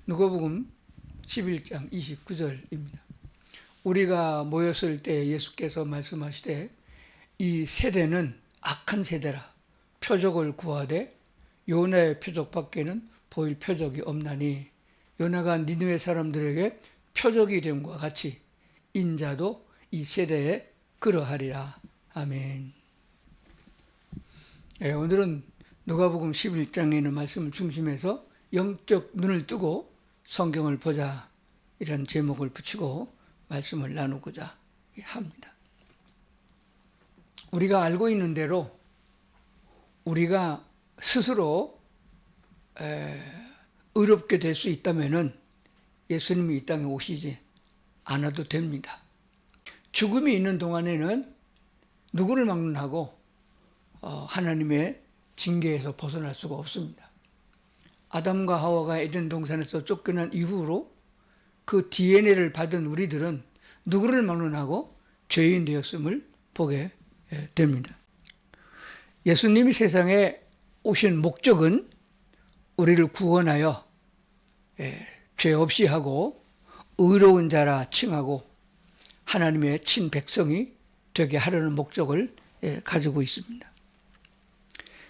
누가복음 11장 29절입니다. 우리가 모였을 때 예수께서 말씀하시되 이 세대는 악한 세대라. 표적을 구하되 요나의 표적밖에는 보일 표적이 없나니 요나가 니느웨 사람들에게 표적이 됨과 같이 인자도 이 세대에 그러하리라. 아멘. 오늘은 누가복음 11장에 있는 말씀을 중심해서 영적 눈을 뜨고 성경을 보자, 이런 제목을 붙이고 말씀을 나누고자 합니다. 우리가 알고 있는 대로 우리가 스스로 의롭게 될 수 있다면 예수님이 이 땅에 오시지 않아도 됩니다. 죽음이 있는 동안에는 누구를 막론하고 하나님의 징계에서 벗어날 수가 없습니다. 아담과 하와가 에덴 동산에서 쫓겨난 이후로 그 DNA를 받은 우리들은 누구를 막론하고 죄인 되었음을 보게 됩니다. 예수님이 세상에 오신 목적은 우리를 구원하여 죄 없이 하고 의로운 자라 칭하고 하나님의 친백성이 되게 하려는 목적을 가지고 있습니다.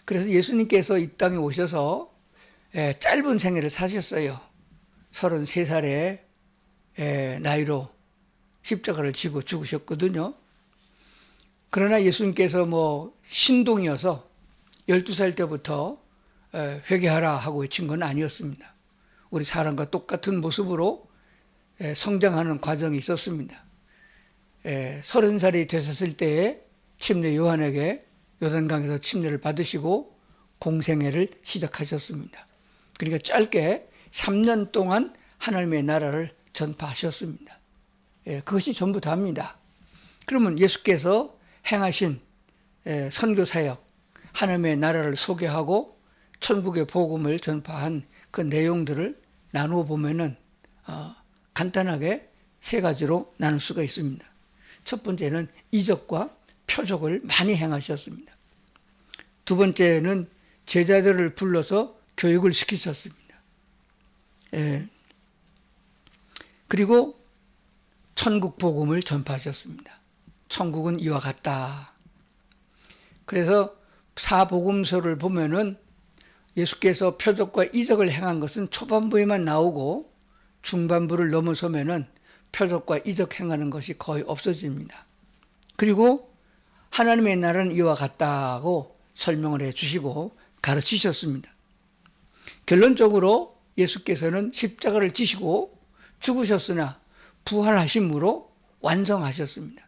그래서 예수님께서 이 땅에 오셔서 짧은 생애를 사셨어요. 33살의 나이로 십자가를 지고 죽으셨거든요. 그러나 예수님께서 신동이어서 12살 때부터 회개하라 하고 외친 건 아니었습니다. 우리 사람과 똑같은 모습으로 성장하는 과정이 있었습니다. 30살이 되셨을 때에 침례 요한에게 요단강에서 침례를 받으시고 공생애를 시작하셨습니다. 그러니까 짧게 3년 동안 하나님의 나라를 전파하셨습니다. 그것이 전부 다입니다. 그러면 예수께서 행하신 선교사역, 하나님의 나라를 소개하고 천국의 복음을 전파한 그 내용들을 나누어 보면은 간단하게 세 가지로 나눌 수가 있습니다. 첫 번째는 이적과 표적을 많이 행하셨습니다. 두 번째는 제자들을 불러서 교육을 시키셨습니다. 그리고 천국 복음을 전파하셨습니다. 천국은 이와 같다. 그래서 사복음서를 보면은 예수께서 표적과 이적을 행한 것은 초반부에만 나오고 중반부를 넘어서면은 표적과 이적 행하는 것이 거의 없어집니다. 그리고 하나님의 나라는 이와 같다고 설명을 해주시고 가르치셨습니다. 결론적으로 예수께서는 십자가를 지시고 죽으셨으나 부활하심으로 완성하셨습니다.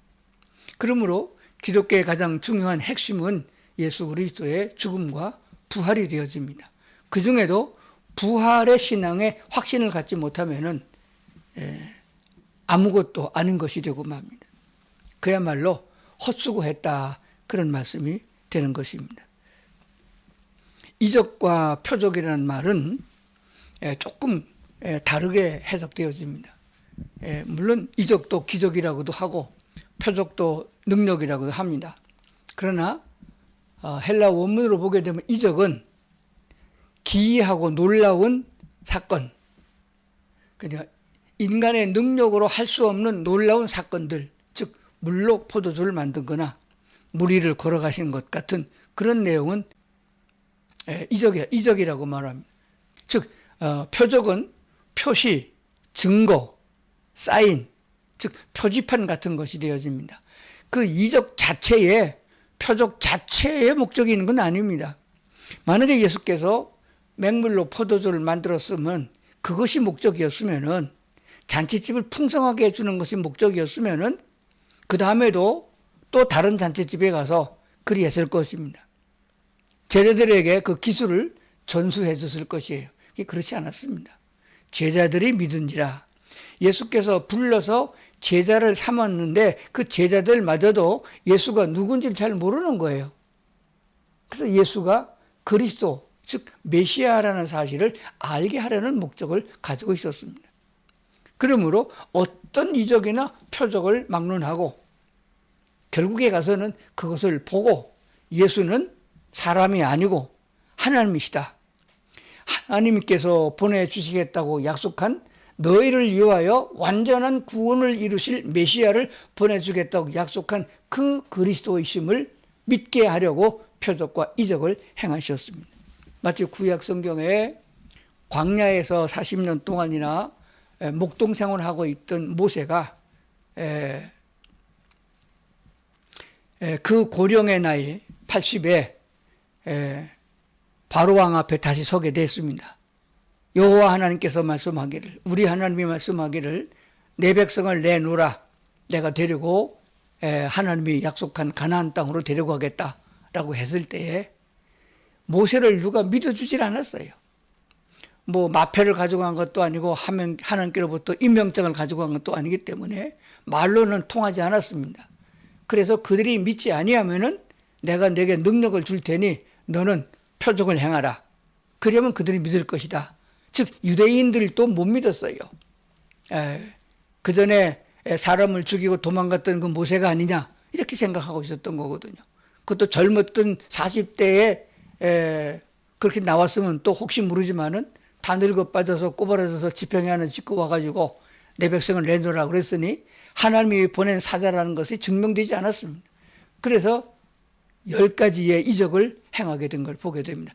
그러므로 기독교의 가장 중요한 핵심은 예수 그리스도의 죽음과 부활이 되어집니다. 그 중에도 부활의 신앙에 확신을 갖지 못하면은 아무것도 아닌 것이 되고 맙니다. 그야말로 헛수고했다, 그런 말씀이 되는 것입니다. 이적과 표적이라는 말은 조금 다르게 해석되어집니다. 물론 이적도 기적이라고도 하고 표적도 능력이라고도 합니다. 그러나 헬라 원문으로 보게 되면 이적은 기이하고 놀라운 사건, 그러니까 인간의 능력으로 할 수 없는 놀라운 사건들, 즉 물로 포도주를 만든 거나 물 위를 걸어가신 것 같은 그런 내용은 이적이라고 말합니다. 즉 표적은 표시, 증거, 사인, 즉 표지판 같은 것이 되어집니다. 그 이적 자체에, 표적 자체의 목적이 있는 건 아닙니다. 만약에 예수께서 맹물로 포도주를 만들었으면, 그것이 목적이었으면은, 잔치집을 풍성하게 해주는 것이 목적이었으면은 그 다음에도 또 다른 잔치집에 가서 그리 했을 것입니다. 제자들에게 그 기술을 전수해 줬을 것이에요. 그렇지 않았습니다. 제자들이 믿은지라. 예수께서 불러서 제자를 삼았는데 그 제자들마저도 예수가 누군지를 잘 모르는 거예요. 그래서 예수가 그리스도, 즉 메시아라는 사실을 알게 하려는 목적을 가지고 있었습니다. 그러므로 어떤 이적이나 표적을 막론하고 결국에 가서는 그것을 보고 예수는 사람이 아니고 하나님이시다, 하나님께서 보내주시겠다고 약속한 너희를 위하여 완전한 구원을 이루실 메시아를 보내주겠다고 약속한 그 그리스도이심을 믿게 하려고 표적과 이적을 행하셨습니다. 마치 구약 성경에 광야에서 40년 동안이나 목동 생활을 하고 있던 모세가 그 고령의 나이 80에 바로왕 앞에 다시 서게 됐습니다. 여호와 하나님께서 말씀하기를, 우리 하나님이 말씀하기를, 내 백성을 내놓으라, 내가 데리고 하나님이 약속한 가나안 땅으로 데려가겠다라고 했을 때에 모세를 누가 믿어주질 않았어요. 뭐 마패를 가져간 것도 아니고 하나님께로부터 임명장을 가져간 것도 아니기 때문에 말로는 통하지 않았습니다. 그래서 그들이 믿지 아니하면은 내가 내게 능력을 줄 테니 너는 표적을 행하라. 그러면 그들이 믿을 것이다. 즉 유대인들도 못 믿었어요. 그 전에 사람을 죽이고 도망갔던 그 모세가 아니냐 이렇게 생각하고 있었던 거거든요. 그것도 젊었던 40대에 그렇게 나왔으면 또 혹시 모르지만은 다 늙어 빠져서 꼬부라져서 지평에 하나 짓고 와가지고 내 백성을 내놓으라 그랬으니 하나님이 보낸 사자라는 것이 증명되지 않았습니다. 그래서 10가지의 이적을 행하게 된 걸 보게 됩니다.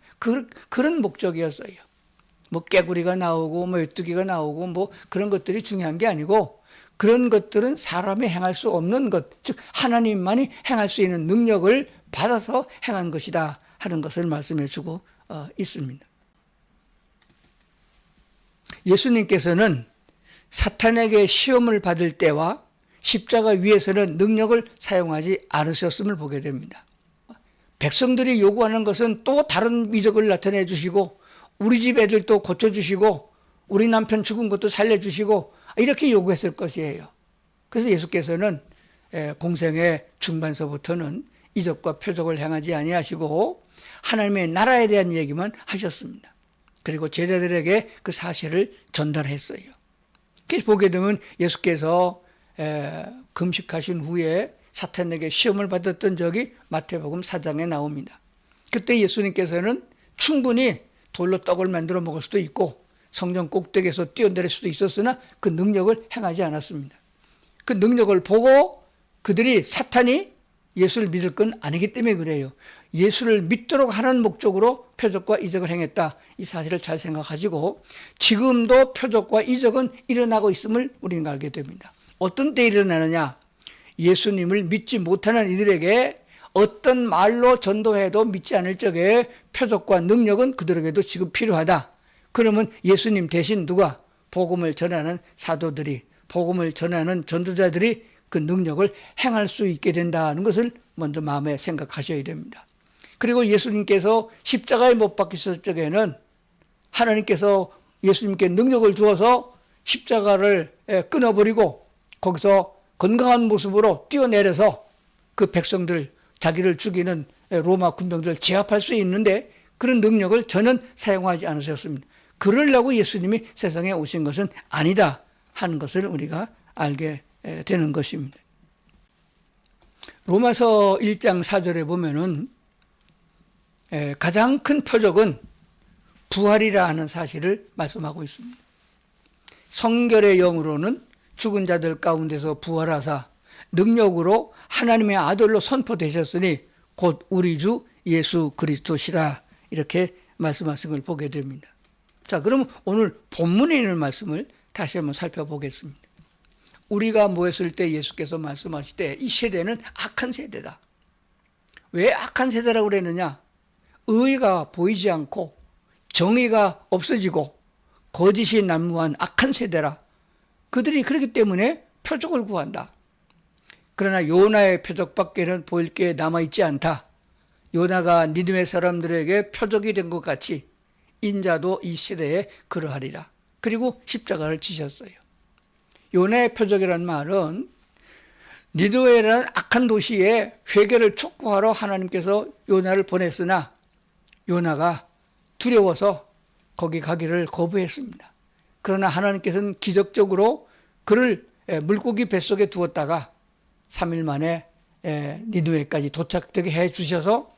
그런 목적이었어요. 뭐 깨구리가 나오고 뭐 메뚜기가 나오고 뭐 그런 것들이 중요한 게 아니고 그런 것들은 사람이 행할 수 없는 것, 즉 하나님만이 행할 수 있는 능력을 받아서 행한 것이다 하는 것을 말씀해 주고 있습니다. 예수님께서는 사탄에게 시험을 받을 때와 십자가 위에서는 능력을 사용하지 않으셨음을 보게 됩니다. 백성들이 요구하는 것은 또 다른 이적을 나타내 주시고 우리 집 애들도 고쳐주시고 우리 남편 죽은 것도 살려주시고 이렇게 요구했을 것이에요. 그래서 예수께서는 공생의 중반서부터는 이적과 표적을 행하지 아니하시고 하나님의 나라에 대한 얘기만 하셨습니다. 그리고 제자들에게 그 사실을 전달했어요. 그래서 보게 되면 예수께서 금식하신 후에 사탄에게 시험을 받았던 적이 마태복음 4장에 나옵니다. 그때 예수님께서는 충분히 돌로 떡을 만들어 먹을 수도 있고 성전 꼭대기에서 뛰어내릴 수도 있었으나 그 능력을 행하지 않았습니다. 그 능력을 보고 그들이 사탄이 예수를 믿을 건 아니기 때문에 그래요. 예수를 믿도록 하는 목적으로 표적과 이적을 행했다. 이 사실을 잘 생각하시고 지금도 표적과 이적은 일어나고 있음을 우리는 알게 됩니다. 어떤 때 일어나느냐? 예수님을 믿지 못하는 이들에게 어떤 말로 전도해도 믿지 않을 적에 표적과 능력은 그들에게도 지금 필요하다. 그러면 예수님 대신 누가? 복음을 전하는 사도들이, 복음을 전하는 전도자들이 그 능력을 행할 수 있게 된다는 것을 먼저 마음에 생각하셔야 됩니다. 그리고 예수님께서 십자가에 못 박히실 적에는 하나님께서 예수님께 능력을 주어서 십자가를 끊어버리고 거기서 건강한 모습으로 뛰어내려서 그 백성들, 자기를 죽이는 로마 군병들을 제압할 수 있는데 그런 능력을 전혀 사용하지 않으셨습니다. 그러려고 예수님이 세상에 오신 것은 아니다 하는 것을 우리가 알게 되는 것입니다. 로마서 1장 4절에 보면은 가장 큰 표적은 부활이라 하는 사실을 말씀하고 있습니다. 성결의 영으로는 죽은 자들 가운데서 부활하사 능력으로 하나님의 아들로 선포되셨으니 곧 우리 주 예수 그리스도시라 이렇게 말씀하신 걸 보게 됩니다. 자, 그러면 오늘 본문에 있는 말씀을 다시 한번 살펴보겠습니다. 우리가 모였을 때 예수께서 말씀하실 때 이 세대는 악한 세대다. 왜 악한 세대라고 그랬느냐? 의가 보이지 않고 정의가 없어지고 거짓이 난무한 악한 세대라. 그들이 그렇기 때문에 표적을 구한다. 그러나 요나의 표적밖에는 보일 게 남아있지 않다. 요나가 니느웨 사람들에게 표적이 된 것 같이 인자도 이 시대에 그러하리라. 그리고 십자가를 지셨어요. 요나의 표적이라는 말은 니느웨라는 악한 도시에 회개를 촉구하러 하나님께서 요나를 보냈으나 요나가 두려워서 거기 가기를 거부했습니다. 그러나 하나님께서는 기적적으로 그를 물고기 뱃속에 두었다가 3일 만에 니느웨까지 도착되게 해 주셔서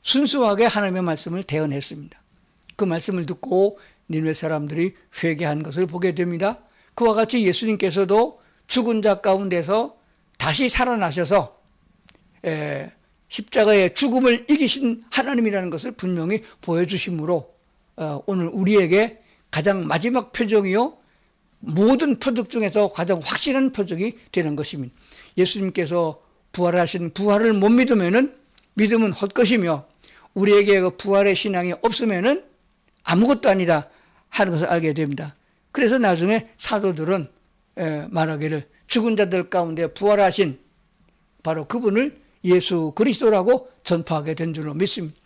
순수하게 하나님의 말씀을 대언했습니다. 그 말씀을 듣고 니느웨 사람들이 회개한 것을 보게 됩니다. 그와 같이 예수님께서도 죽은 자 가운데서 다시 살아나셔서 십자가의 죽음을 이기신 하나님이라는 것을 분명히 보여주심으로 오늘 우리에게 가장 마지막 표적이요, 모든 표적 중에서 가장 확실한 표적이 되는 것입니다. 예수님께서 부활하신 부활을 못 믿으면은 믿음은 헛것이며, 우리에게 그 부활의 신앙이 없으면은 아무것도 아니다 하는 것을 알게 됩니다. 그래서 나중에 사도들은 말하기를 죽은 자들 가운데 부활하신 바로 그분을 예수 그리스도라고 전파하게 된 줄로 믿습니다.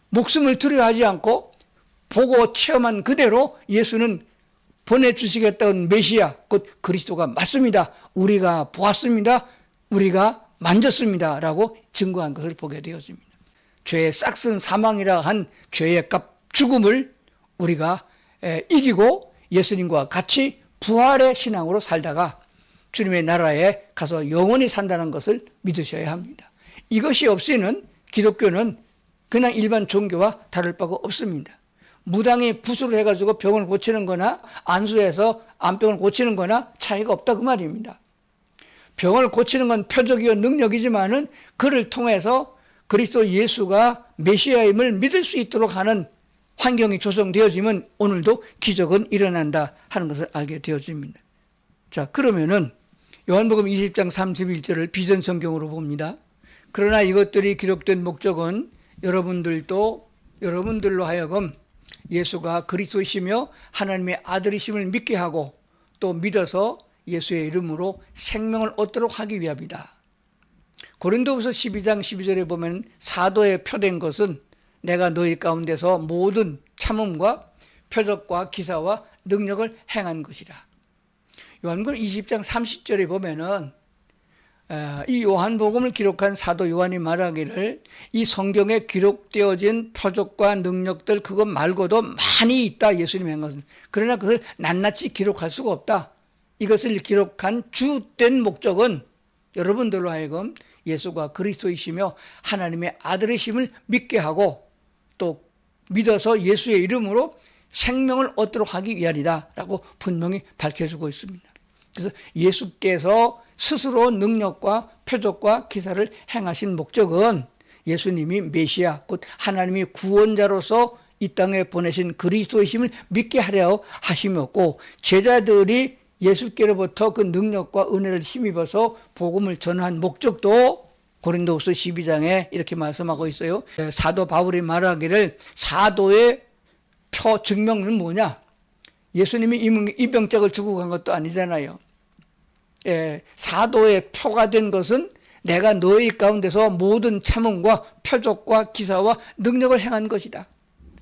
목숨을 두려워하지 않고 보고 체험한 그대로 예수는 보내주시겠다는 메시아, 곧 그리스도가 맞습니다. 우리가 보았습니다. 우리가 만졌습니다. 라고 증거한 것을 보게 되었습니다. 죄의 싹슨 사망이라 한 죄의 값 죽음을 우리가 이기고 예수님과 같이 부활의 신앙으로 살다가 주님의 나라에 가서 영원히 산다는 것을 믿으셔야 합니다. 이것이 없이는 기독교는 그냥 일반 종교와 다를 바가 없습니다. 무당이 구슬을 해가지고 병을 고치는 거나 안수해서 암병을 고치는 거나 차이가 없다 그 말입니다. 병을 고치는 건 표적이요 능력이지만은 그를 통해서 그리스도 예수가 메시아임을 믿을 수 있도록 하는 환경이 조성되어지면 오늘도 기적은 일어난다 하는 것을 알게 되어집니다. 자, 그러면은 요한복음 20장 31절을 비전 성경으로 봅니다. 그러나 이것들이 기록된 목적은 여러분들로 하여금 예수가 그리스도이시며 하나님의 아들이심을 믿게 하고 또 믿어서 예수의 이름으로 생명을 얻도록 하기 위함이다. 고린도후서 12장 12절에 보면 사도에 표된 것은 내가 너희 가운데서 모든 참음과 표적과 기사와 능력을 행한 것이라. 요한복음 20장 30절에 보면은 이 요한복음을 기록한 사도 요한이 말하기를 이 성경에 기록되어진 표적과 능력들 그것 말고도 많이 있다, 예수님이 한 것은. 그러나 그것을 낱낱이 기록할 수가 없다. 이것을 기록한 주된 목적은 여러분들로 하여금 예수가 그리스도이시며 하나님의 아들이심을 믿게 하고 또 믿어서 예수의 이름으로 생명을 얻도록 하기 위함이다 라고 분명히 밝혀주고 있습니다. 그래서 예수께서 스스로 능력과 표적과 기사를 행하신 목적은 예수님이 메시아, 곧 하나님이 구원자로서 이 땅에 보내신 그리스도이심을 믿게 하려 하심이었고, 제자들이 예수께로부터 그 능력과 은혜를 힘입어서 복음을 전한 목적도 고린도후서 12장에 이렇게 말씀하고 있어요. 사도 바울이 말하기를 사도의 표 증명은 뭐냐? 예수님이 이병짝을 주고 간 것도 아니잖아요. 사도의 표가 된 것은 내가 너희 가운데서 모든 참음과 표적과 기사와 능력을 행한 것이다.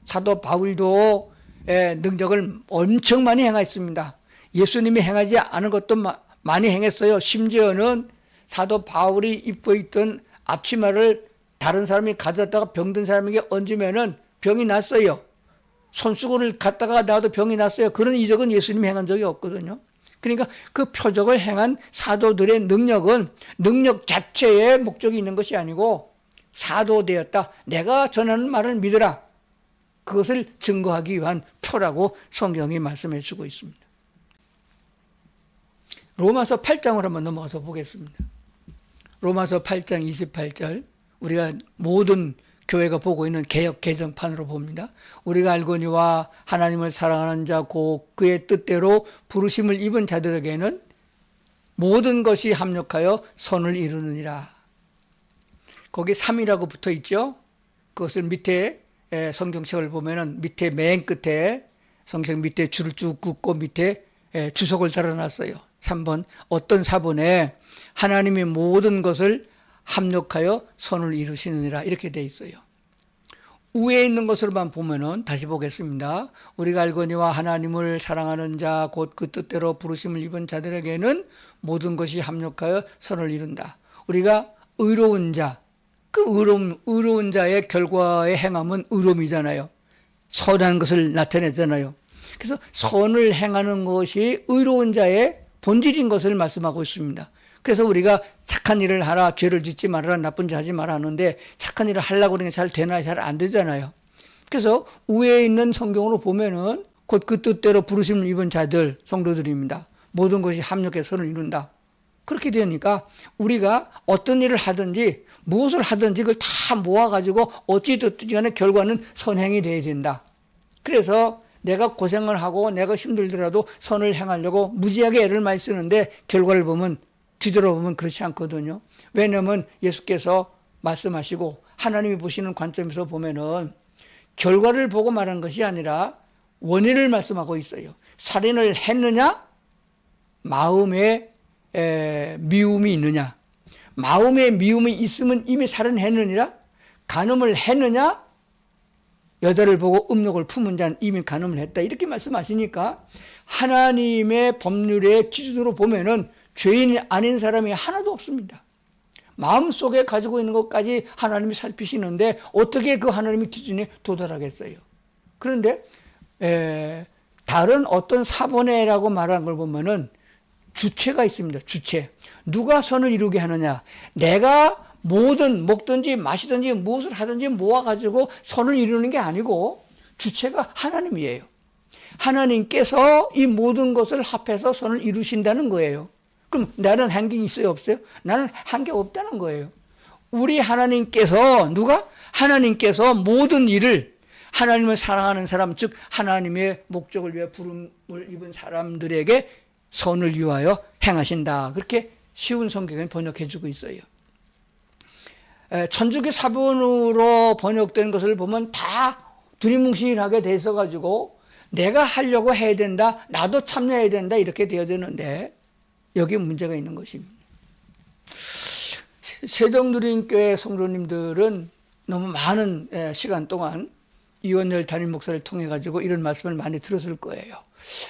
사도 바울도 능력을 엄청 많이 행했습니다. 예수님이 행하지 않은 것도 많이 행했어요. 심지어는 사도 바울이 입고 있던 앞치마를 다른 사람이 가졌다가 병든 사람에게 얹으면은 병이 났어요. 손수건을 갖다가 놔도 병이 났어요. 그런 이적은 예수님이 행한 적이 없거든요. 그러니까 그 표적을 행한 사도들의 능력은 능력 자체에 목적이 있는 것이 아니고 사도되었다. 내가 전하는 말을 믿으라. 그것을 증거하기 위한 표라고 성경이 말씀해 주고 있습니다. 로마서 8장으로 한번 넘어가서 보겠습니다. 로마서 8장 28절, 우리가 모든 교회가 보고 있는 개역 개정판으로 봅니다. 우리가 알거니와 하나님을 사랑하는 자 곧 그의 뜻대로 부르심을 입은 자들에게는 모든 것이 합력하여 선을 이루느니라. 거기 3이라고 붙어 있죠. 그것을 밑에 성경책을 보면은 밑에 맨 끝에 성경 밑에 줄을 쭉 긋고 밑에 주석을 달아놨어요. 3번 어떤 사본에 하나님이 모든 것을 합력하여 선을 이루시느니라 이렇게 돼 있어요. 위에 있는 것으로만 보면은 다시 보겠습니다. 우리가 알거니와 하나님을 사랑하는 자 곧 그 뜻대로 부르심을 입은 자들에게는 모든 것이 합력하여 선을 이룬다. 우리가 의로운 자, 그 의로운 자의 결과의 행함은 의로움이잖아요. 선한 것을 나타내잖아요. 그래서 선을 행하는 것이 의로운 자의 본질인 것을 말씀하고 있습니다. 그래서 우리가 착한 일을 하라, 죄를 짓지 말아라, 나쁜 짓 하지 말아 하는데 착한 일을 하려고 그러는 게 잘 되나요? 잘 안 되잖아요. 그래서 위에 있는 성경으로 보면은 곧 그 뜻대로 부르심을 입은 자들, 성도들입니다. 모든 것이 합력해 선을 이룬다. 그렇게 되니까 우리가 어떤 일을 하든지 무엇을 하든지 그걸 다 모아가지고 어찌 됐든 간에 결과는 선행이 돼야 된다. 그래서 내가 고생을 하고 내가 힘들더라도 선을 행하려고 무지하게 애를 많이 쓰는데 결과를 보면 뒤돌아보면 그렇지 않거든요. 왜냐하면 예수께서 말씀하시고 하나님이 보시는 관점에서 보면은 결과를 보고 말한 것이 아니라 원인을 말씀하고 있어요. 살인을 했느냐? 마음에 미움이 있느냐? 마음에 미움이 있으면 이미 살인했느니라? 간음을 했느냐? 여자를 보고 음욕을 품은 자는 이미 간음을 했다. 이렇게 말씀하시니까 하나님의 법률의 기준으로 보면은 죄인이 아닌 사람이 하나도 없습니다. 마음속에 가지고 있는 것까지 하나님이 살피시는데 어떻게 그 하나님의 기준에 도달하겠어요? 그런데 다른 어떤 사본회라고 말한 걸 보면은 주체가 있습니다. 주체. 누가 선을 이루게 하느냐? 내가 뭐든 먹든지 마시든지 무엇을 하든지 모아가지고 선을 이루는 게 아니고 주체가 하나님이에요. 하나님께서 이 모든 것을 합해서 선을 이루신다는 거예요. 그럼 나는 한 게 있어요? 없어요? 나는 한 게 없다는 거예요. 우리 하나님께서 하나님께서 모든 일을 하나님을 사랑하는 사람, 즉 하나님의 목적을 위해 부름을 입은 사람들에게 선을 위하여 행하신다. 그렇게 쉬운 성경에 번역해주고 있어요. 천주교 사본으로 번역된 것을 보면 다 두리뭉실하게 돼 있어가지고 내가 하려고 해야 된다, 나도 참여해야 된다 이렇게 되어지는데 여기에 문제가 있는 것입니다. 세종누린교회 성도님들은 너무 많은 시간 동안 이원열 담임 목사를 통해 가지고 이런 말씀을 많이 들었을 거예요.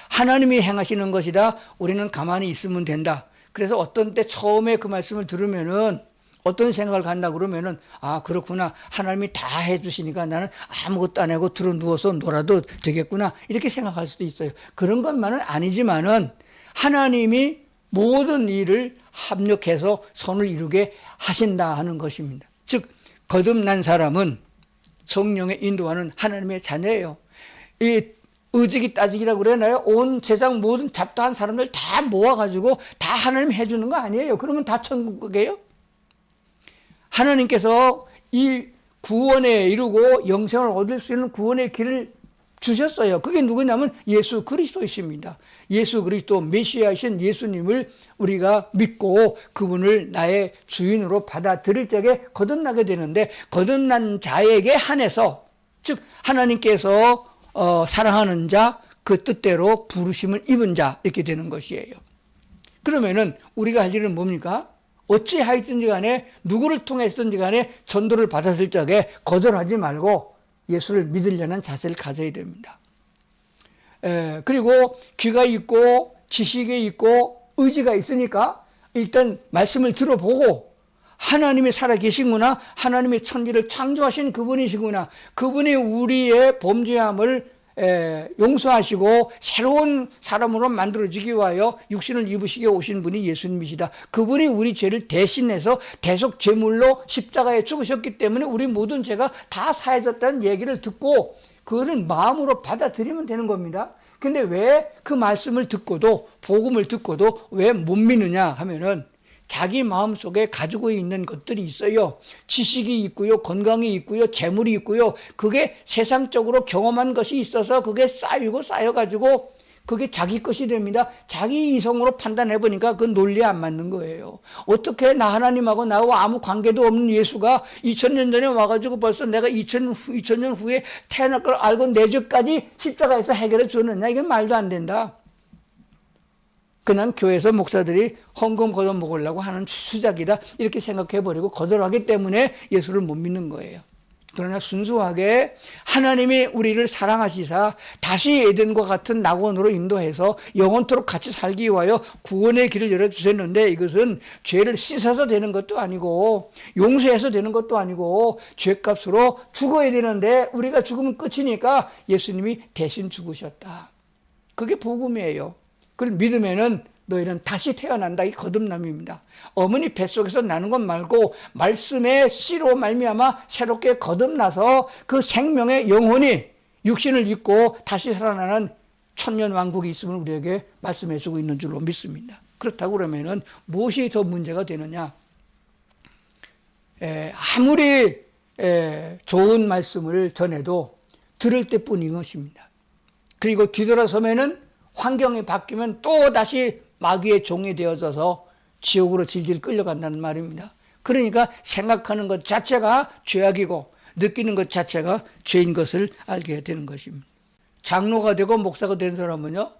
하나님이 행하시는 것이다. 우리는 가만히 있으면 된다. 그래서 어떤 때 처음에 그 말씀을 들으면은 어떤 생각을 갖나 그러면은 아 그렇구나. 하나님이 다 해주시니까 나는 아무것도 안 하고 들어 누워서 놀아도 되겠구나. 이렇게 생각할 수도 있어요. 그런 것만은 아니지만은 하나님이 모든 일을 합력해서 선을 이루게 하신다 하는 것입니다. 즉 거듭난 사람은 성령의 인도하는 하나님의 자녀예요. 이 의지기 따지기라고 그러나요? 온 세상 모든 잡다한 사람들 다 모아가지고 다 하나님 해주는 거 아니에요. 그러면 다 천국이에요? 하나님께서 이 구원에 이루고 영생을 얻을 수 있는 구원의 길을 주셨어요. 그게 누구냐면 예수 그리스도이십니다. 예수 그리스도 메시아이신 예수님을 우리가 믿고 그분을 나의 주인으로 받아들일 적에 거듭나게 되는데 거듭난 자에게 한해서 즉 하나님께서 사랑하는 자 그 뜻대로 부르심을 입은 자 이렇게 되는 것이에요. 그러면은 우리가 할 일은 뭡니까? 어찌 하였든지 간에 누구를 통해서든지 간에 전도를 받았을 적에 거절하지 말고 예수를 믿으려는 자세를 가져야 됩니다. 그리고 귀가 있고 지식이 있고 의지가 있으니까 일단 말씀을 들어보고 하나님이 살아계시구나, 하나님의 천지를 창조하신 그분이시구나, 그분이 우리의 범죄함을 용서하시고 새로운 사람으로 만들어지기 위하여 육신을 입으시게 오신 분이 예수님이시다. 그분이 우리 죄를 대신해서 대속 제물로 십자가에 죽으셨기 때문에 우리 모든 죄가 다 사해졌다는 얘기를 듣고 그거를 마음으로 받아들이면 되는 겁니다. 근데 왜 그 말씀을 듣고도 복음을 듣고도 왜 못 믿느냐 하면은 자기 마음속에 가지고 있는 것들이 있어요. 지식이 있고요, 건강이 있고요, 재물이 있고요. 그게 세상적으로 경험한 것이 있어서 그게 쌓여가지고 그게 자기 것이 됩니다. 자기 이성으로 판단해보니까 그 논리에 안 맞는 거예요. 어떻게 나 하나님하고 나하고 아무 관계도 없는 예수가 2000년 전에 와가지고 벌써 내가 2000년 후에 태어날 걸 알고 내 죄까지 십자가에서 해결해 줬느냐. 이게 말도 안 된다. 그냥 교회에서 목사들이 헌금 걷어 먹으려고 하는 수작이다 이렇게 생각해버리고 거절하기 때문에 예수를 못 믿는 거예요. 그러나 순수하게 하나님이 우리를 사랑하시사 다시 에덴과 같은 낙원으로 인도해서 영원토록 같이 살기 위하여 구원의 길을 열어주셨는데 이것은 죄를 씻어서 되는 것도 아니고 용서해서 되는 것도 아니고 죄값으로 죽어야 되는데 우리가 죽으면 끝이니까 예수님이 대신 죽으셨다. 그게 복음이에요. 그걸 믿으면은 너희는 다시 태어난다. 이 거듭남입니다. 어머니 뱃속에서 나는 것 말고 말씀의 씨로 말미암아 새롭게 거듭나서 그 생명의 영혼이 육신을 입고 다시 살아나는 천년 왕국이 있음을 우리에게 말씀해 주고 있는 줄로 믿습니다. 그렇다고 그러면은 무엇이 더 문제가 되느냐? 아무리 좋은 말씀을 전해도 들을 때뿐인 것입니다. 그리고 뒤돌아서면은 환경이 바뀌면 또 다시 마귀의 종이 되어져서 지옥으로 질질 끌려간다는 말입니다. 그러니까 생각하는 것 자체가 죄악이고 느끼는 것 자체가 죄인 것을 알게 되는 것입니다. 장로가 되고 목사가 된 사람은요,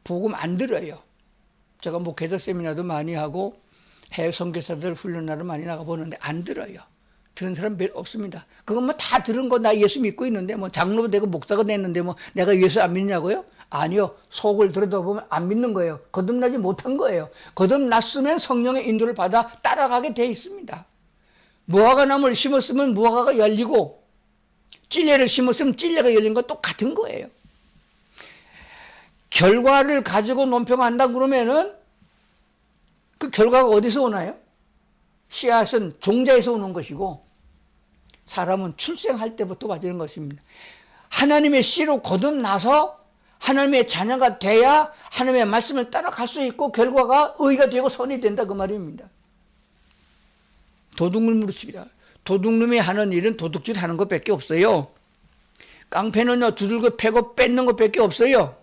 복음 안 들어요. 제가 목회자 세미나도 많이 하고 해외 선교사들 훈련하러 많이 나가보는데 안 들어요. 들은 사람 별 없습니다. 그건 뭐 다 들은 거 나 예수 믿고 있는데 뭐 장로가 되고 목사가 됐는데 뭐 내가 예수 안 믿냐고요? 아니요. 속을 들여다보면 안 믿는 거예요. 거듭나지 못한 거예요. 거듭났으면 성령의 인도를 받아 따라가게 돼 있습니다. 무화과 나무를 심었으면 무화과가 열리고 찔레를 심었으면 찔레가 열린 거 똑같은 거예요. 결과를 가지고 논평한다 그러면은 그 결과가 어디서 오나요? 씨앗은 종자에서 오는 것이고 사람은 출생할 때부터 받는 것입니다. 하나님의 씨로 거듭나서 하나님의 자녀가 돼야 하나님의 말씀을 따라갈 수 있고 결과가 의가 되고 선이 된다 그 말입니다. 도둑을 물으십니다. 도둑놈이 하는 일은 도둑질 하는 것밖에 없어요. 깡패는요 두들겨 패고 뺏는 것밖에 없어요.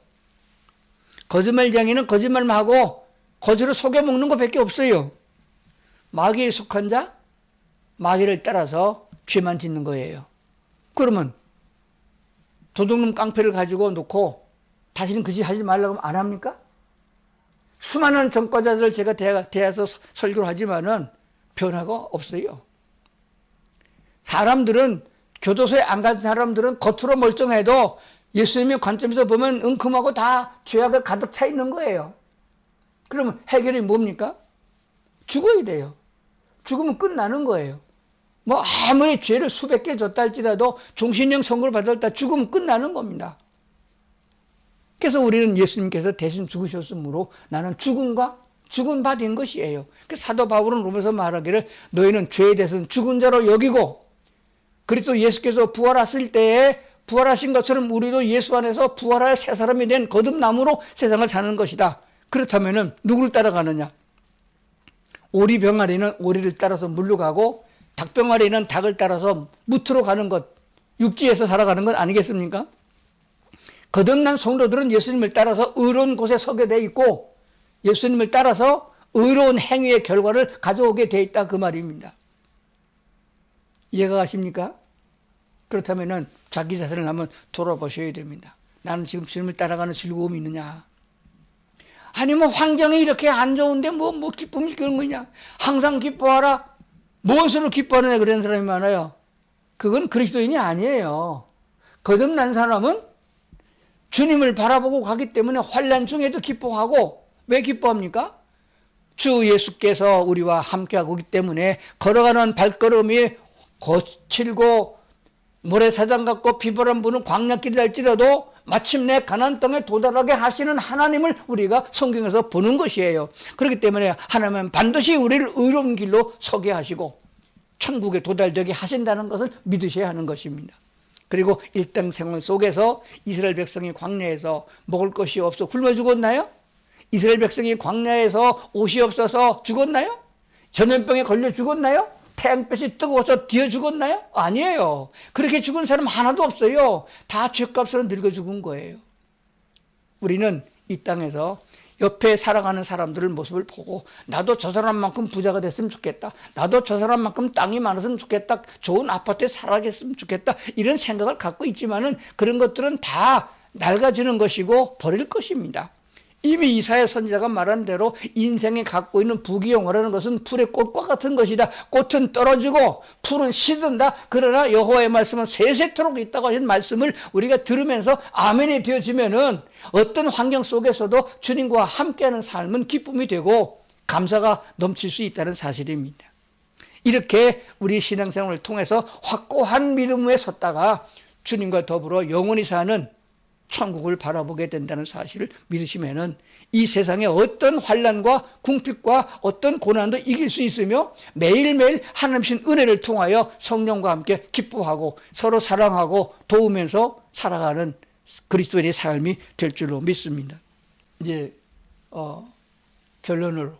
거짓말쟁이는 거짓말만 하고 거짓으로 속여먹는 것밖에 없어요. 마귀에 속한 자 마귀를 따라서 죄만 짓는 거예요. 그러면 도둑놈 깡패를 가지고 놓고 다시는 그 짓 하지 말라고 하면 안 합니까? 수많은 전과자들을 제가 대해서 설교를 하지만은 변화가 없어요. 사람들은 교도소에 안 간 사람들은 겉으로 멀쩡해도 예수님의 관점에서 보면 은큼하고 다 죄악에 가득 차 있는 거예요. 그러면 해결이 뭡니까? 죽어야 돼요. 죽으면 끝나는 거예요. 뭐 아무리 죄를 수백 개 졌다 할지라도 종신형 선고를 받았다 죽으면 끝나는 겁니다. 그래서 우리는 예수님께서 대신 죽으셨으므로 나는 죽음과 죽은 바 된 것이에요. 그래서 사도 바울은 로마서 말하기를 너희는 죄에 대해서는 죽은 자로 여기고 그리스도 예수께서 부활하실 때에 부활하신 것처럼 우리도 예수 안에서 부활하여 새 사람이 된 거듭남으로 세상을 사는 것이다. 그렇다면 누구를 따라가느냐? 오리 병아리는 오리를 따라서 물러가고 닭 병아리는 닭을 따라서 무트로 가는 것, 육지에서 살아가는 것 아니겠습니까? 거듭난 성도들은 예수님을 따라서 의로운 곳에 서게 돼 있고 예수님을 따라서 의로운 행위의 결과를 가져오게 돼 있다 그 말입니다. 이해가 가십니까? 그렇다면 자기 자신을 한번 돌아보셔야 됩니다. 나는 지금 주님을 따라가는 즐거움이 있느냐? 아니면 환경이 이렇게 안 좋은데 뭐 기쁨이 그런 거냐? 항상 기뻐하라. 무엇으로 기뻐하느냐 그런 사람이 많아요. 그건 그리스도인이 아니에요. 거듭난 사람은 주님을 바라보고 가기 때문에 환난 중에도 기뻐하고 왜 기뻐합니까? 주 예수께서 우리와 함께하고 있기 때문에 걸어가는 발걸음이 거칠고 모래사장 같고 비바람 부는 광야길이랄지라도 마침내 가나안 땅에 도달하게 하시는 하나님을 우리가 성경에서 보는 것이에요. 그렇기 때문에 하나님은 반드시 우리를 의로운 길로 서게 하시고 천국에 도달되게 하신다는 것을 믿으셔야 하는 것입니다. 그리고 일상생활 속에서 이스라엘 백성이 광야에서 먹을 것이 없어 굶어 죽었나요? 이스라엘 백성이 광야에서 옷이 없어서 죽었나요? 전염병에 걸려 죽었나요? 태양볕이 뜨거워서 뒤어 죽었나요? 아니에요. 그렇게 죽은 사람 하나도 없어요. 다 죗값으로 늙어 죽은 거예요. 우리는 이 땅에서 옆에 살아가는 사람들의 모습을 보고 나도 저 사람만큼 부자가 됐으면 좋겠다. 나도 저 사람만큼 땅이 많았으면 좋겠다. 좋은 아파트에 살아겠으면 좋겠다. 이런 생각을 갖고 있지만은 그런 것들은 다 낡아지는 것이고 버릴 것입니다. 이미 이사야 선지자가 말한 대로 인생이 갖고 있는 부귀영화라는 것은 풀의 꽃과 같은 것이다. 꽃은 떨어지고 풀은 시든다. 그러나 여호와의 말씀은 세세토록 있다고 하신 말씀을 우리가 들으면서 아멘이 되어지면은 어떤 환경 속에서도 주님과 함께하는 삶은 기쁨이 되고 감사가 넘칠 수 있다는 사실입니다. 이렇게 우리 신앙생활을 통해서 확고한 믿음 위에 섰다가 주님과 더불어 영원히 사는 천국을 바라보게 된다는 사실을 믿으시면은 이 세상의 어떤 환난과 궁핍과 어떤 고난도 이길 수 있으며 매일매일 하나님신 은혜를 통하여 성령과 함께 기뻐하고 서로 사랑하고 도우면서 살아가는 그리스도인의 삶이 될 줄로 믿습니다. 이제 결론으로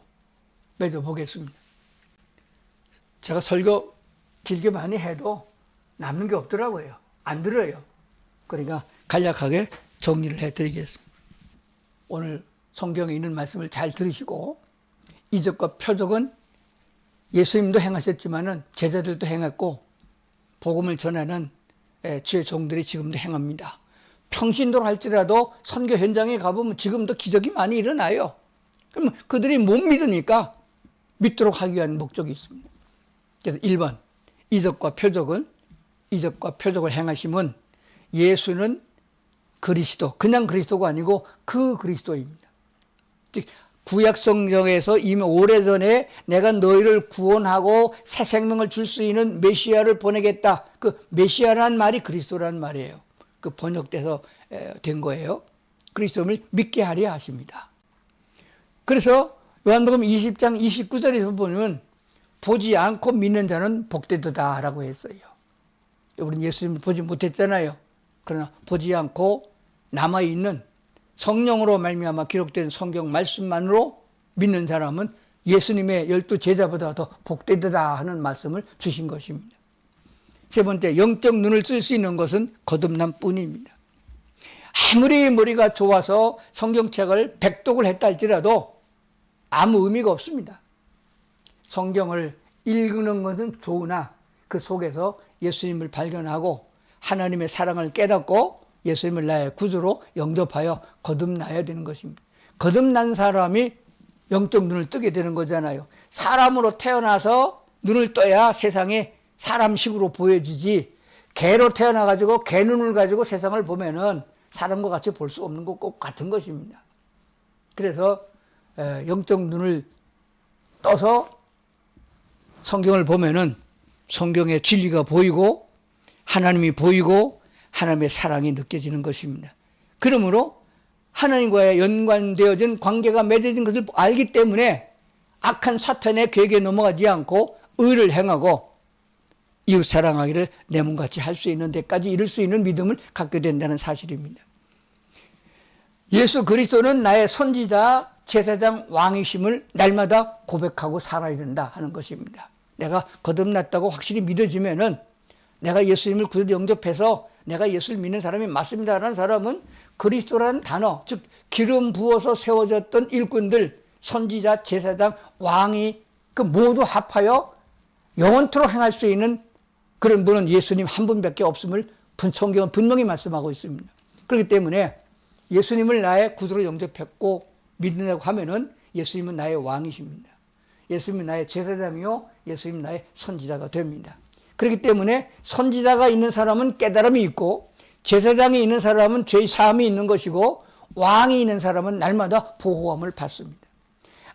맺어보겠습니다. 제가 설교 길게 많이 해도 남는 게 없더라고요. 안 들어요. 그러니까 간략하게 정리를 해드리겠습니다. 오늘 성경에 있는 말씀을 잘 들으시고 이적과 표적은 예수님도 행하셨지만은 제자들도 행했고 복음을 전하는 주의 종들이 지금도 행합니다. 평신도로 할지라도 선교 현장에 가보면 지금도 기적이 많이 일어나요. 그러면 그들이 못 믿으니까 믿도록 하기 위한 목적이 있습니다. 그래서 1번 이적과 표적을 행하시면 예수는 그리스도, 그냥 그리스도가 아니고 그 그리스도입니다. 즉 구약 성경에서 이미 오래전에 내가 너희를 구원하고 새 생명을 줄 수 있는 메시아를 보내겠다. 그 메시아라는 말이 그리스도라는 말이에요. 그 번역돼서 된 거예요. 그리스도를 믿게 하려 하십니다. 그래서 요한복음 20장 29절에서 보면 보지 않고 믿는 자는 복되도다 라고 했어요. 우리는 예수님을 보지 못했잖아요. 그러나 보지 않고 남아있는 성령으로 말미암아 기록된 성경 말씀만으로 믿는 사람은 예수님의 12 제자보다 더 복되도다 하는 말씀을 주신 것입니다. 세 번째, 영적 눈을 쓸 수 있는 것은 거듭남 뿐입니다. 아무리 머리가 좋아서 성경책을 백독을 했다 할지라도 아무 의미가 없습니다. 성경을 읽는 것은 좋으나 그 속에서 예수님을 발견하고 하나님의 사랑을 깨닫고 예수님을 나의 구주로 영접하여 거듭나야 되는 것입니다. 거듭난 사람이 영적 눈을 뜨게 되는 거잖아요. 사람으로 태어나서 눈을 떠야 세상에 사람식으로 보여지지, 개로 태어나가지고 개 눈을 가지고 세상을 보면은 사람과 같이 볼 수 없는 것 꼭 같은 것입니다. 그래서 영적 눈을 떠서 성경을 보면은 성경의 진리가 보이고 하나님이 보이고 하나님의 사랑이 느껴지는 것입니다. 그러므로 하나님과의 연관되어진 관계가 맺어진 것을 알기 때문에 악한 사탄의 계획에 넘어가지 않고 의를 행하고 이웃 사랑하기를 내 몸같이 할 수 있는 데까지 이룰 수 있는 믿음을 갖게 된다는 사실입니다. 예수 그리스도는 나의 선지자, 제사장, 왕이심을 날마다 고백하고 살아야 된다 하는 것입니다. 내가 거듭났다고 확실히 믿어지면은 내가 예수님을 구주로 영접해서 내가 예수를 믿는 사람이 맞습니다라는 사람은 그리스도라는 단어, 즉 기름 부어서 세워졌던 일꾼들, 선지자, 제사장, 왕이 그 모두 합하여 영원토록 행할 수 있는 그런 분은 예수님 한 분밖에 없음을 성경은 분명히 말씀하고 있습니다. 그렇기 때문에 예수님을 나의 구주로 영접했고 믿는다고 하면은 예수님은 나의 왕이십니다. 예수님은 나의 제사장이요, 예수님은 나의 선지자가 됩니다. 그렇기 때문에 선지자가 있는 사람은 깨달음이 있고 제사장이 있는 사람은 죄의 사함이 있는 것이고 왕이 있는 사람은 날마다 보호함을 받습니다.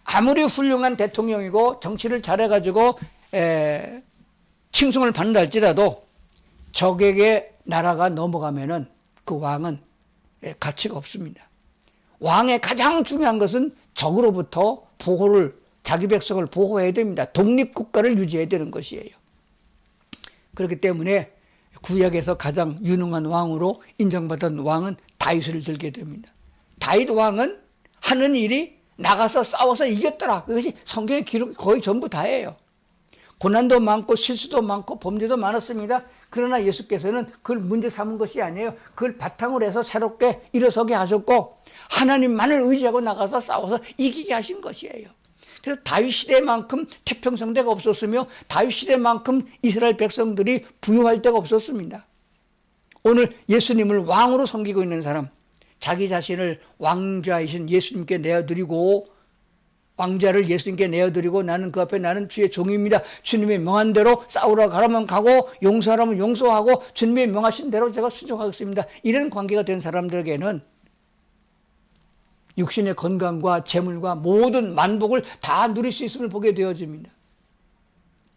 아무리 훌륭한 대통령이고 정치를 잘해가지고 칭송을 받는다 할지라도 적에게 나라가 넘어가면은 그 왕은 가치가 없습니다. 왕의 가장 중요한 것은 적으로부터 보호를, 자기 백성을 보호해야 됩니다. 독립국가를 유지해야 되는 것이에요. 그렇기 때문에 구약에서 가장 유능한 왕으로 인정받은 왕은 다윗을 들게 됩니다. 다윗 왕은 하는 일이 나가서 싸워서 이겼더라. 그것이 성경의 기록이 거의 전부 다예요. 고난도 많고 실수도 많고 범죄도 많았습니다. 그러나 예수께서는 그걸 문제 삼은 것이 아니에요. 그걸 바탕으로 해서 새롭게 일어서게 하셨고 하나님만을 의지하고 나가서 싸워서 이기게 하신 것이에요. 그래서 다윗 시대만큼 태평성대가 없었으며 다윗 시대만큼 이스라엘 백성들이 부유할 때가 없었습니다. 오늘 예수님을 왕으로 섬기고 있는 사람, 자기 자신을 왕자이신 예수님께 내어드리고 왕자를 예수님께 내어드리고 나는 그 앞에 나는 주의 종입니다. 주님의 명한 대로 싸우러 가라면 가고 용서하라면 용서하고 주님의 명하신 대로 제가 순종하겠습니다. 이런 관계가 된 사람들에게는 육신의 건강과 재물과 모든 만복을 다 누릴 수 있음을 보게 되어집니다.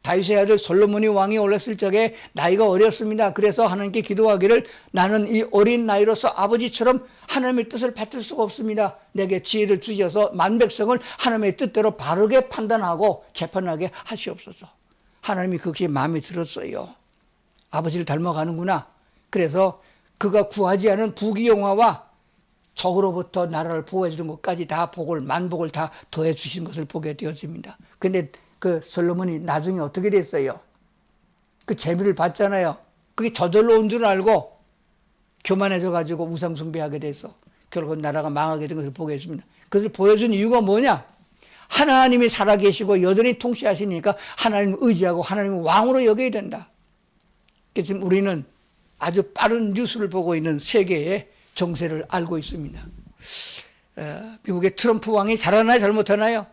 다윗의 아들 솔로몬이 왕이 올랐을 적에 나이가 어렸습니다. 그래서 하나님께 기도하기를 나는 이 어린 나이로서 아버지처럼 하나님의 뜻을 받들 수가 없습니다. 내게 지혜를 주셔서 만백성을 하나님의 뜻대로 바르게 판단하고 재판하게 하시옵소서. 하나님이 그것이 마음에 들었어요. 아버지를 닮아가는구나. 그래서 그가 구하지 않은 부귀영화와 적으로부터 나라를 보호해 주는 것까지 다 복을 만복을 다 더해 주신 것을 보게 되었습니다. 근데 그 솔로몬이 나중에 어떻게 됐어요? 그 재미를 봤잖아요. 그게 저절로 온 줄 알고 교만해져 가지고 우상 숭배하게 돼서 결국 나라가 망하게 된 것을 보게 했습니다. 그것을 보여준 이유가 뭐냐? 하나님이 살아계시고 여전히 통치하시니까 하나님을 의지하고 하나님을 왕으로 여겨야 된다. 그래서 지금 우리는 아주 빠른 뉴스를 보고 있는 세계의 정세를 알고 있습니다. 미국의 트럼프 왕이 잘하나요? 잘못하나요?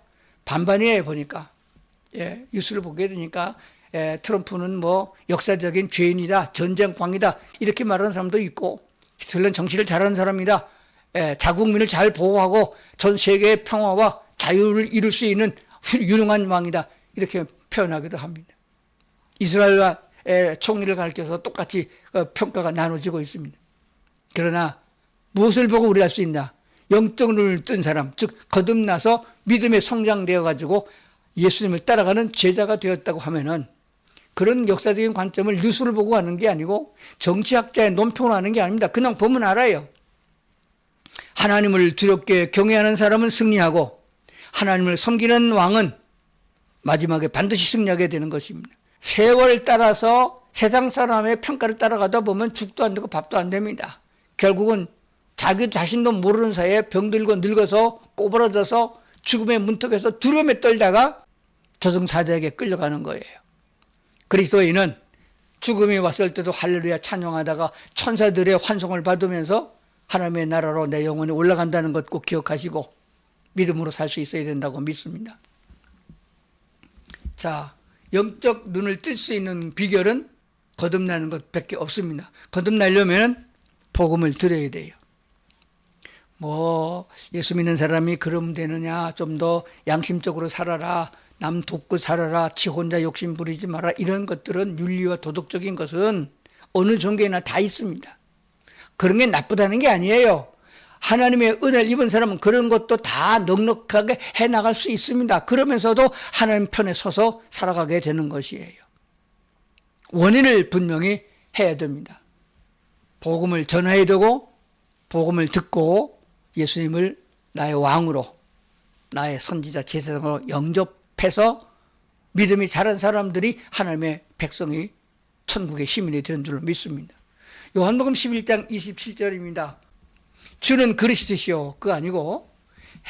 반반이에요, 보니까. 뉴스를 보게 되니까 트럼프는 뭐 역사적인 죄인이다, 전쟁광이다 이렇게 말하는 사람도 있고, 히틀러는 정치를 잘하는 사람이다, 자국민을 잘 보호하고 전 세계의 평화와 자유를 이룰 수 있는 유능한 왕이다 이렇게 표현하기도 합니다. 이스라엘과 총리를 가리켜서 똑같이 평가가 나눠지고 있습니다. 그러나 무엇을 보고 우리가 할 수 있냐? 영적 눈을 뜬 사람, 즉 거듭나서 믿음에 성장되어 가지고 예수님을 따라가는 제자가 되었다고 하면은 그런 역사적인 관점을 뉴스를 보고 하는 게 아니고 정치학자의 논평을 하는 게 아닙니다. 그냥 보면 알아요. 하나님을 두렵게 경외하는 사람은 승리하고 하나님을 섬기는 왕은 마지막에 반드시 승리하게 되는 것입니다. 세월을 따라서 세상 사람의 평가를 따라가다 보면 죽도 안 되고 밥도 안 됩니다. 결국은 자기 자신도 모르는 사이에 병들고 늙어서 꼬부라져서 죽음의 문턱에서 두려움에 떨다가 저승사자에게 끌려가는 거예요. 그리스도인은 죽음이 왔을 때도 할렐루야 찬양하다가 천사들의 환송을 받으면서 하나님의 나라로 내 영혼이 올라간다는 것 꼭 기억하시고 믿음으로 살 수 있어야 된다고 믿습니다. 자, 영적 눈을 뜰 수 있는 비결은 거듭나는 것밖에 없습니다. 거듭나려면 복음을 들어야 돼요. 뭐 예수 믿는 사람이 그러면 되느냐, 좀 더 양심적으로 살아라, 남 돕고 살아라, 지 혼자 욕심 부리지 마라, 이런 것들은 윤리와 도덕적인 것은 어느 종교에나 다 있습니다. 그런 게 나쁘다는 게 아니에요. 하나님의 은혜를 입은 사람은 그런 것도 다 넉넉하게 해나갈 수 있습니다. 그러면서도 하나님 편에 서서 살아가게 되는 것이에요. 원인을 분명히 해야 됩니다. 복음을 전해야 되고 복음을 듣고 예수님을 나의 왕으로, 나의 선지자 제사장으로 영접해서 믿음이 자란 사람들이 하나님의 백성이 천국의 시민이 되는 줄로 믿습니다. 요한복음 11장 27절입니다. 주는 그리스도시요, 그거 아니고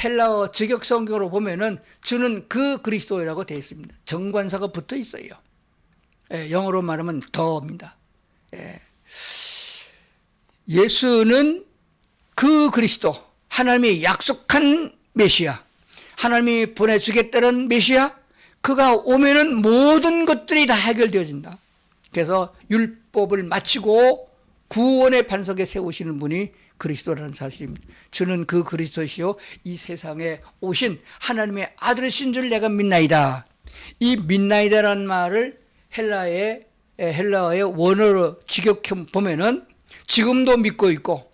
헬라어 직역 성경으로 보면은 주는 그 그리스도라고 되어 있습니다. 정관사가 붙어 있어요. 영어로 말하면 더입니다. 예수는 그 그리스도, 하나님이 약속한 메시아, 하나님이 보내주겠다는 메시아, 그가 오면은 모든 것들이 다 해결되어진다. 그래서 율법을 마치고 구원의 반석에 세우시는 분이 그리스도라는 사실입니다. 주는 그 그리스도시요 이 세상에 오신 하나님의 아들이신 줄 내가 믿나이다. 이 믿나이다라는 말을 헬라어의 원어로 직역해 보면은 지금도 믿고 있고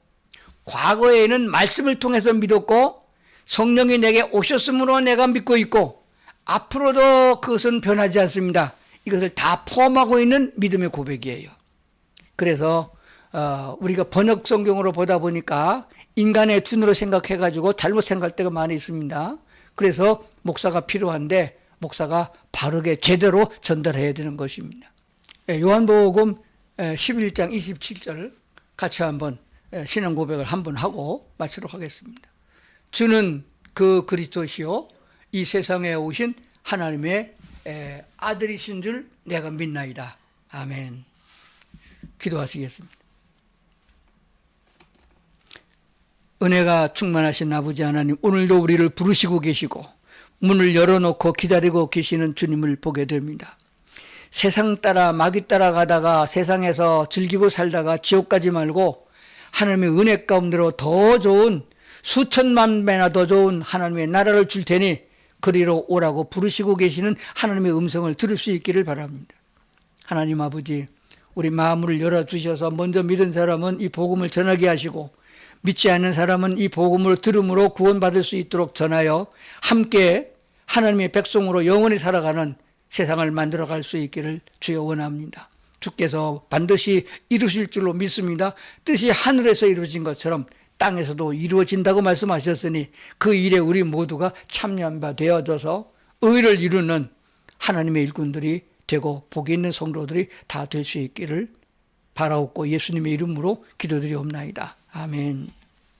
과거에는 말씀을 통해서 믿었고 성령이 내게 오셨으므로 내가 믿고 있고 앞으로도 그것은 변하지 않습니다. 이것을 다 포함하고 있는 믿음의 고백이에요. 그래서 우리가 번역 성경으로 보다 보니까 인간의 눈으로 생각해가지고 잘못 생각할 때가 많이 있습니다. 그래서 목사가 필요한데 목사가 바르게 제대로 전달해야 되는 것입니다. 요한복음 11장 27절 같이 한번 신앙 고백을 한번 하고 마치도록 하겠습니다. 주는 그 그리스도시요 이 세상에 오신 하나님의 아들이신 줄 내가 믿나이다. 아멘. 기도하시겠습니다. 은혜가 충만하신 아버지 하나님, 오늘도 우리를 부르시고 계시고 문을 열어놓고 기다리고 계시는 주님을 보게 됩니다. 세상 따라 마귀 따라가다가 세상에서 즐기고 살다가 지옥 가지 말고 하나님의 은혜 가운데로 더 좋은 수천만 배나 더 좋은 하나님의 나라를 줄 테니 그리로 오라고 부르시고 계시는 하나님의 음성을 들을 수 있기를 바랍니다. 하나님 아버지, 우리 마음을 열어주셔서 먼저 믿은 사람은 이 복음을 전하게 하시고 믿지 않는 사람은 이 복음을 들음으로 구원받을 수 있도록 전하여 함께 하나님의 백성으로 영원히 살아가는 세상을 만들어갈 수 있기를 주여 원합니다. 주께서 반드시 이루실 줄로 믿습니다. 뜻이 하늘에서 이루어진 것처럼 땅에서도 이루어진다고 말씀하셨으니 그 일에 우리 모두가 참여한 바 되어져서 의를 이루는 하나님의 일꾼들이 되고 복이 있는 성도들이 다 될 수 있기를 바라옵고 예수님의 이름으로 기도드리옵나이다. 아멘.